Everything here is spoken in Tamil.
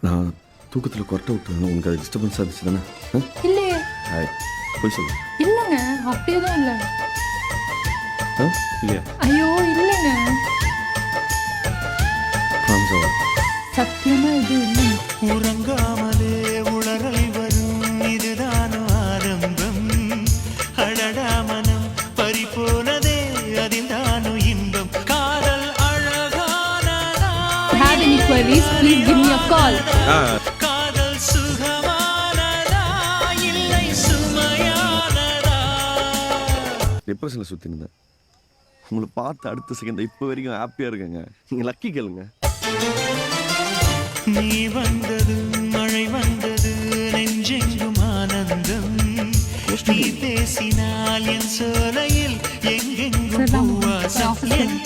நான் தூக்கத்தில் கொரட்டை விட்டுருந்தேன், உங்களுக்கு அது டிஸ்டர்பன்ஸாக இருந்துச்சு தானே? இல்லையே. ஹாய், போய் சொல்லு. இல்லைங்க, அப்படியேதான் இல்லை. இல்லையா? ஐயோ இல்லைங்க, ப்ராமிஸா? சத்தியமா இது இல்லை. உறங்காமலே உளறல் வரும் இதுதான் ஆரம்பம். அழடா மனம் பறிபோனதே அதில்தானு இன்பம். காதல் அழகானதா Have any queries? Please give me a call. காதல் சுகமானதா இல்லை சுமையானதா. டிப்ரெஷனில் சுற்றி இருந்தேன். உங்களை பார்த்து அடுத்த செகண்ட் இப்போ வரைக்கும் ஹாப்பியாக இருக்கேங்க. நீங்கள் லக்கி கேளுங்க. நீ வந்தது மழை வந்தது நெஞ்செங்கும் ஆனந்தம். நீ பேசினால் என் சோலையில் எங்கெங்கும் பூவாசம். என்